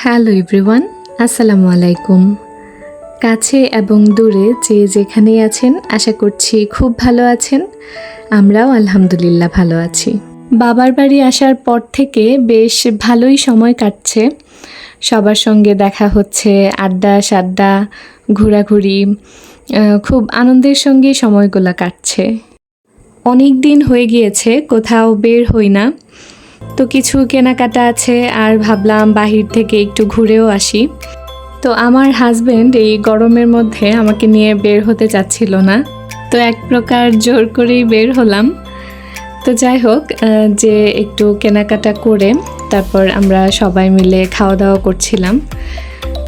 Hello everyone, আসসালামু আলাইকুম। কাছে এবং দূরে যে যেখানেই আছেন আশা করছি খুব ভালো আছেন। আমরাও আলহামদুলিল্লাহ ভালো আছি। বাবার বাড়ি আসার পর থেকে বেশ ভালোই সময় কাটছে। সবার সঙ্গে দেখা হচ্ছে, আড্ডা সাড্ডা, ঘোরাঘুরি, খুব আনন্দের সঙ্গে সময়গুলো কাটছে। অনেক দিন হয়ে গিয়েছে কোথাও বের হই না, তো কিছু কেনাকাটা আছে আর ভাবলাম বাহির থেকে একটু ঘুরেও আসি। তো আমার হাজবেন্ড এই গরমের মধ্যে আমাকে নিয়ে বের হতে চাচ্ছিল না, তো এক প্রকার জোর করেই বের হলাম। তো যাই হোক, যে একটু কেনাকাটা করে তারপর আমরা সবাই মিলে খাওয়া দাওয়া করছিলাম।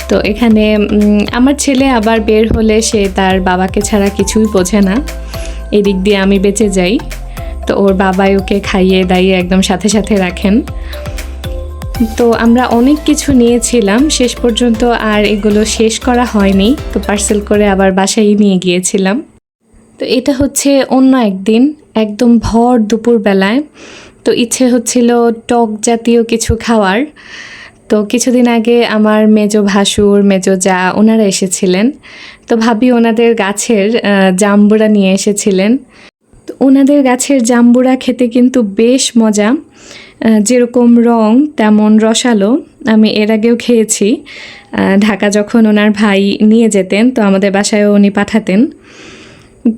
তো এখানে আমার ছেলে আবার বের হলে সে তার বাবাকে ছাড়া কিছুই বোঝে না, এদিক দিয়ে আমি বেঁচে যাই। তো ওর বাবাই ওকে খাইয়ে দাইয়ে একদম সাথে সাথে রাখেন। তো আমরা অনেক কিছু নিয়েছিলাম, শেষ পর্যন্ত আর এগুলো শেষ করা হয়নি, তো পার্সেল করে আবার বাসায় নিয়ে গিয়েছিলাম। তো এটা হচ্ছে অন্য একদিন, একদম ভর দুপুরবেলায়। তো ইচ্ছে হচ্ছিল টক জাতীয় কিছু খাওয়ার। তো কিছুদিন আগে আমার মেজো ভাসুর, মেজো জা ওনারা এসেছিলেন। তো ভাবি ওনাদের গাছের জাম্বুরা নিয়ে এসেছিলেন। তো ওনাদের গাছের জাম্বুরা খেতে কিন্তু বেশ মজা, যেরকম রং তেমন রসালো। আমি এর আগেও খেয়েছি, ঢাকা যখন ওনার ভাই নিয়ে যেতেন তো আমাদের বাসায়ও উনি পাঠাতেন।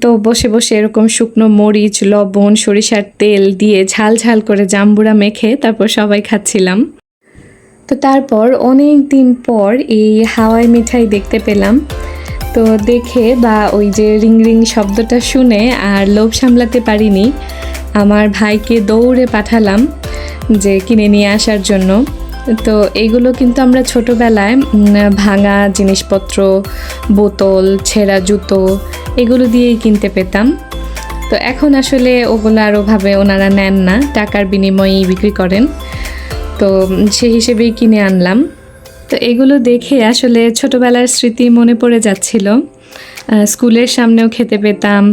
তো বসে বসে এরকম শুকনো মরিচ, লবণ, সরিষার তেল দিয়ে ঝাল ঝাল করে জাম্বুরা মেখে তারপর সবাই খাচ্ছিলাম। তো তারপর অনেক দিন পর এই হাওয়াই মিঠাই দেখতে পেলাম। তো দেখে বা ওই যে রিং রিং শব্দটা শুনে আর লোভ সামলাতে পারিনি, আমার ভাইকে দৌড়ে পাঠালাম যে কিনে নিয়ে আসার জন্য। তো এগুলো কিন্তু আমরা ছোটোবেলায় ভাঙা জিনিসপত্র, বোতল, ছেঁড়া জুতো এগুলো দিয়েই কিনতে পেতাম। তো এখন আসলে ওগুলো আর ওভাবে ওনারা নেন না, টাকার বিনিময়েই বিক্রি করেন। তো সেই হিসেবেই কিনে আনলাম। তো এগুলো দেখে আসলে ছোটোবেলার স্মৃতি মনে পড়ে যাচ্ছিল। স্কুলের সামনেও খেতে পেতাম,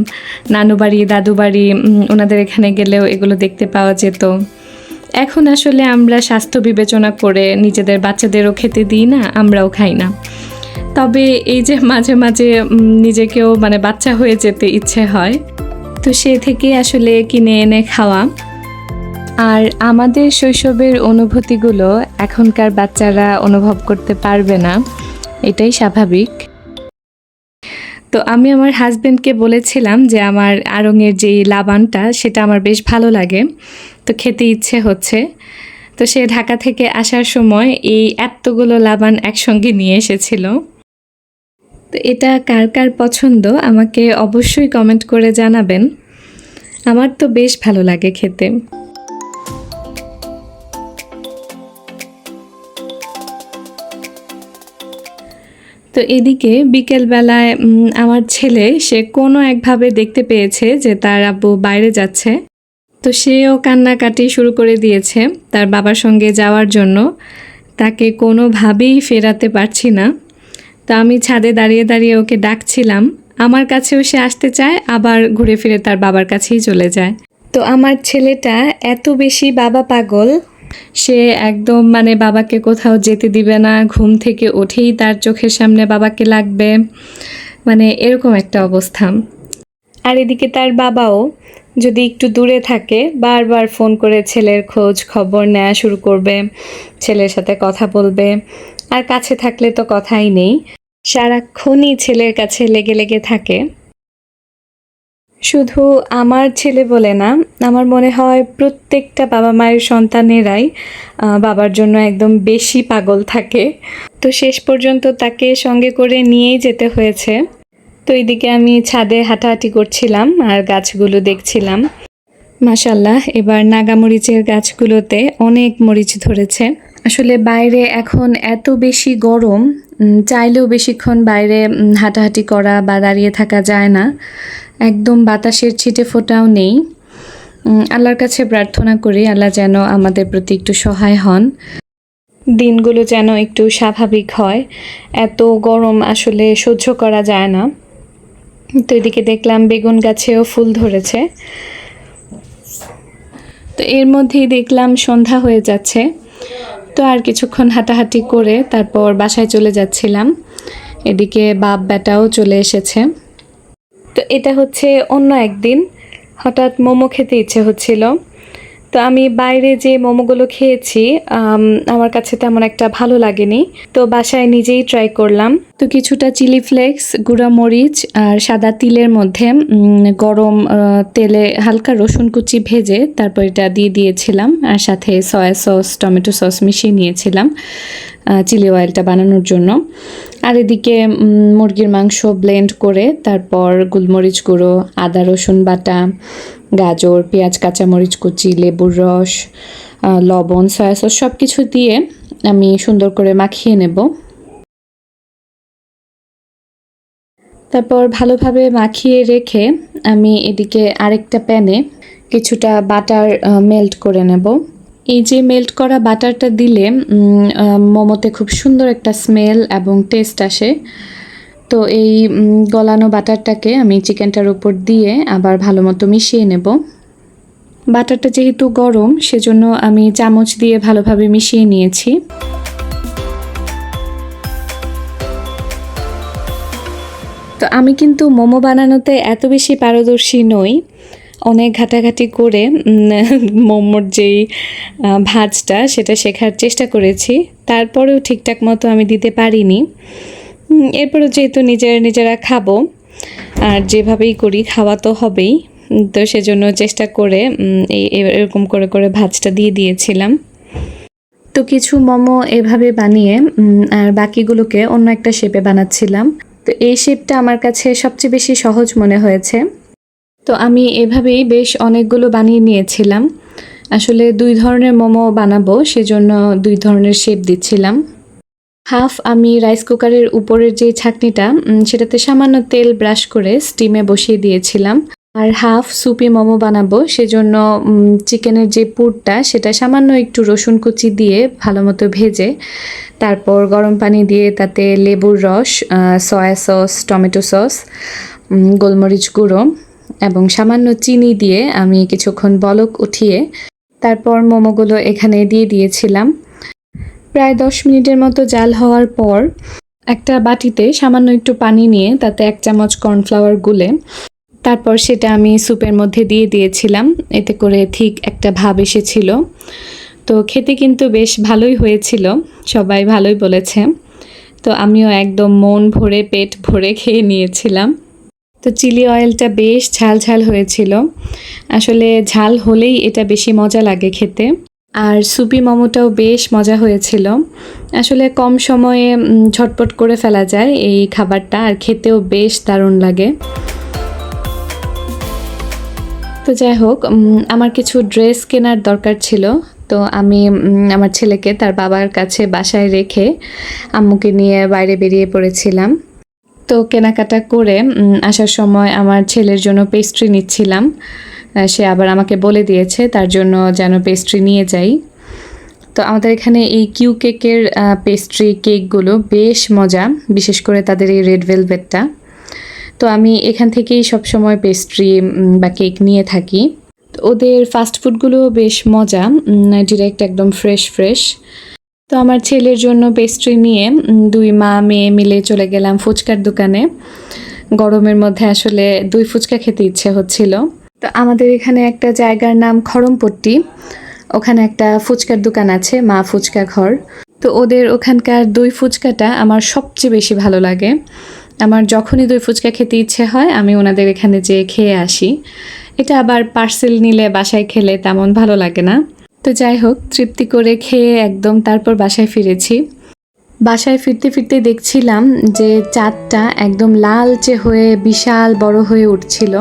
নানু বাড়ি, দাদু বাড়ি, ওনাদের এখানে গেলেও এগুলো দেখতে পাওয়া যেত। এখন আসলে আমরা স্বাস্থ্য বিবেচনা করে নিজেদের বাচ্চাদেরও খেতে দিই না, আমরাও খাই না। তবে এই যে মাঝে মাঝে নিজেকেও বাচ্চা হয়ে যেতে ইচ্ছে হয়, তো সে থেকে আসলে কিনে এনে খাওয়া। আর আমাদের শৈশবের অনুভূতিগুলো এখনকার বাচ্চারা অনুভব করতে পারবে না, এটাই স্বাভাবিক। তো আমি আমার হাজবেন্ডকে বলেছিলাম যে আমার আড়ঙের যেই লাবানটা সেটা আমার বেশ ভালো লাগে, তো খেতে ইচ্ছে হচ্ছে। তো সে ঢাকা থেকে আসার সময় এই এতগুলো লাবান একসঙ্গে নিয়ে এসেছিল। তো এটা কার কার পছন্দ আমাকে অবশ্যই কমেন্ট করে জানাবেন। আমার তো বেশ ভালো লাগে খেতে। তো এদিকে বিকেলবেলায় আমার ছেলে সে কোনো একভাবে দেখতে পেয়েছে যে তার আব্বু বাইরে যাচ্ছে, তো সেও কান্নাকাটি শুরু করে দিয়েছে তার বাবার সঙ্গে যাওয়ার জন্য। তাকে কোনোভাবেই ফেরাতে পারছি না। তো আমি ছাদে দাঁড়িয়ে দাঁড়িয়ে ওকে ডাকছিলাম, আমার কাছেও সে আসতে চায়, আবার ঘুরে ফিরে তার বাবার কাছেই চলে যায়। তো আমার ছেলেটা এত বেশি বাবা পাগল, সে একদম বাবাকে কোথাও যেতে দিবে না, ঘুম থেকে উঠেই তার চোখের সামনে বাবাকে লাগবে, এরকম একটা অবস্থা। আর এদিকে তার বাবাও যদি একটু দূরে থাকে বারবার ফোন করে ছেলের খোঁজ খবর নেওয়া শুরু করবে, ছেলের সাথে কথা বলবে। আর কাছে থাকলে তো কথাই নেই, সারাক্ষণই ছেলের কাছে লেগে লেগে থাকে। শুধু আমার ছেলে বলে না, আমার মনে হয় প্রত্যেকটা বাবা মায়ের সন্তানেরাই বাবার জন্য একদম বেশি পাগল থাকে। তো শেষ পর্যন্ত তাকে সঙ্গে করে নিয়েই যেতে হয়েছে। তো এইদিকে আমি ছাদে হাঁটাহাঁটি করছিলাম আর গাছগুলো দেখছিলাম। মাশাল্লাহ, এবার নাগামরিচের গাছগুলোতে অনেক মরিচ ধরেছে। আসলে বাইরে এখন এত বেশি গরম, চাইলেও বেশিক্ষণ বাইরে হাঁটাহাঁটি করা বা দাঁড়িয়ে থাকা যায় না, একদম বাতাসের ছিটে ফোটাও নেই। আল্লাহর কাছে প্রার্থনা করি আল্লাহ যেন আমাদের প্রতি একটু সহায় হন, দিনগুলো যেন একটু স্বাভাবিক হয়। এত গরম আসলে সহ্য করা যায় না। তো এদিকে দেখলাম বেগুন গাছেও ফুল ধরেছে। তো এর মধ্যেই দেখলাম সন্ধ্যা হয়ে যাচ্ছে। তো আর কিছুক্ষণ হাঁটাহাঁটি করে তারপর বাসায় চলে যাচ্ছিলাম। এদিকে বাপ বেটাও চলে এসেছে। তো এটা হচ্ছে অন্য একদিন হঠাৎ মোমো খেতে ইচ্ছে হচ্ছিল। তো আমি বাইরে যে মোমোগুলো খেয়েছি আমার কাছে তেমন একটা ভালো লাগেনি, তো বাসায় নিজেই ট্রাই করলাম। তো কিছুটা চিলি ফ্লেক্স, গুঁড়া মরিচ আর সাদা তিলের মধ্যে গরম তেলে হালকা রসুন কুচি ভেজে তারপর এটা দিয়ে দিয়েছিলাম, আর সাথে সয়া সস, টমেটো সস মিশিয়ে নিয়েছিলাম চিলি অয়েলটা বানানোর জন্য। আর এদিকে মুরগির মাংস ব্লেন্ড করে তারপর গোলমরিচ গুঁড়ো, আদা রসুন বাটা, গাজর, পেঁয়াজ, কাঁচামরিচ কুচি, লেবুর রস, লবণ, সয়া সস সব কিছু দিয়ে আমি সুন্দর করে মাখিয়ে নেব। তারপর ভালোভাবে মাখিয়ে রেখে আমি এদিকে আরেকটা প্যানে কিছুটা বাটার মেল্ট করে নেব। এই যে মেল্ট করা বাটারটা দিলে মোমোতে খুব সুন্দর একটা স্মেল এবং টেস্ট আসে। তো এই গলানো বাটারটাকে আমি চিকেনটার উপর দিয়ে আবার ভালো মতো মিশিয়ে নেব। বাটারটা যেহেতু গরম সেজন্য আমি চামচ দিয়ে ভালোভাবে মিশিয়ে নিয়েছি। তো আমি কিন্তু মোমো বানানোতে এত বেশি পারদর্শী নই। অনেক ঘাটাঘাটি করে মোমোর যেই ভাজটা সেটা শেখার চেষ্টা করেছি, তারপরেও ঠিকঠাক মতো আমি দিতে পারিনি। এরপরও যেহেতু নিজেরা খাবো আর যেভাবেই করি খাওয়া তো হবেই, তো সেজন্য চেষ্টা করে এরকম করে করে ভাজটা দিয়ে দিয়েছিলাম। তো কিছু মোমো এভাবে বানিয়ে আর বাকিগুলোকে অন্য একটা শেপে বানাচ্ছিলাম। তো এই শেপটা আমার কাছে সবচেয়ে বেশি সহজ মনে হয়েছে। তো আমি এভাবেই বেশ অনেকগুলো বানিয়ে নিয়েছিলাম। আসলে 2 ধরনের মোমো বানাবো, সেজন্য 2 ধরনের শেপ দিচ্ছিলাম। হাফ আমি রাইস কুকারের উপরের যে ছাঁকনিটা সেটাতে সামান্য তেল ব্রাশ করে স্টিমে বসিয়ে দিয়েছিলাম। আর হাফ সুপি মোমো বানাবো, সেজন্য চিকেনের যে পুরটা সেটা সামান্য একটু রসুন কুচি দিয়ে ভালো মতো ভেজে তারপর গরম পানি দিয়ে তাতে লেবুর রস, সয়া সস, টমেটো সস, গোলমরিচ গুঁড়ো এবং সামান্য চিনি দিয়ে আমি কিছুক্ষণ বলক উঠিয়ে তারপর মোমোগুলো এখানে দিয়ে দিয়েছিলাম। প্রায় 10 মিনিটের মতো জাল হওয়ার পর একটা বাটিতে সামান্য একটু পানি নিয়ে তাতে 1 চামচ কর্নফ্লাওয়ার গুলে তারপর সেটা আমি স্যুপের মধ্যে দিয়ে দিয়েছিলাম। এতে করে ঠিক একটা ভাব এসেছিল। তো খেতে কিন্তু বেশ ভালোই হয়েছিল, সবাই ভালোই বলেছে। তো আমিও একদম মন ভরে পেট ভরে খেয়ে নিয়েছিলাম। তো চিলি অয়েলটা বেশ ঝাল ঝাল হয়েছিল। আসলে ঝাল হলেই এটা বেশি মজা লাগে খেতে। আর সুপি মোমোটাও বেশ মজা হয়েছিল। আসলে কম সময়ে ঝটপট করে ফেলা যায় এই খাবারটা, আর খেতেও বেশ দারুণ লাগে। তো যাই হোক, আমার কিছু ড্রেস কেনার দরকার ছিল। তো আমি আমার ছেলেকে তার বাবার কাছে বাসায় রেখে আম্মুকে নিয়ে বাইরে বেরিয়ে পড়েছিলাম। তো কেনাকাটা করে আসার সময় আমার ছেলের জন্য পেস্ট্রি নিচ্ছিলাম। সে আবার আমাকে বলে দিয়েছে তার জন্য যেন পেস্ট্রি নিয়ে যাই। তো আমাদের এখানে এই কিউ কেকের পেস্ট্রি কেকগুলো বেশ মজা, বিশেষ করে তাদের এই রেড ভেলভেটটা। তো আমি এখান থেকেই সবসময় পেস্ট্রি বা কেক নিয়ে থাকি। ওদের ফাস্ট ফুডগুলো বেশ মজা, ডিরেক্ট একদম ফ্রেশ। তো আমার ছেলের জন্য পেস্ট্রি নিয়ে 2 মা মেয়ে মিলে চলে গেলাম ফুচকার দোকানে। গরমের মধ্যে আসলে 2 ফুচকা খেতে ইচ্ছে হচ্ছিল। তো আমাদের এখানে একটা জায়গার নাম খড়মপট্টি, ওখানে একটা ফুচকার দোকান আছে, মা ফুচকা ঘর। তো ওদের ওখানকার 2 ফুচকাটা আমার সবচেয়ে বেশি ভালো লাগে। আমার যখনই 2 ফুচকা খেতে ইচ্ছে হয় আমি ওনাদের এখানে যেয়ে খেয়ে আসি। এটা আবার পার্সেল নিলে বাসায় খেলে তেমন ভালো লাগে না। তো যাই হোক, তৃপ্তি করে খেয়ে একদম তারপর বাসায় ফিরেছি। বাসায় ফিরতে ফিরতে দেখছিলাম যে চাঁদটা একদম লালচে হয়ে বিশাল বড় হয়ে উঠছিল।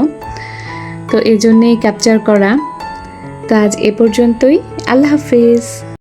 তো এই জন্যেই ক্যাপচার করা। তো আজ এ পর্যন্তই। আল্লাহ হাফিজ।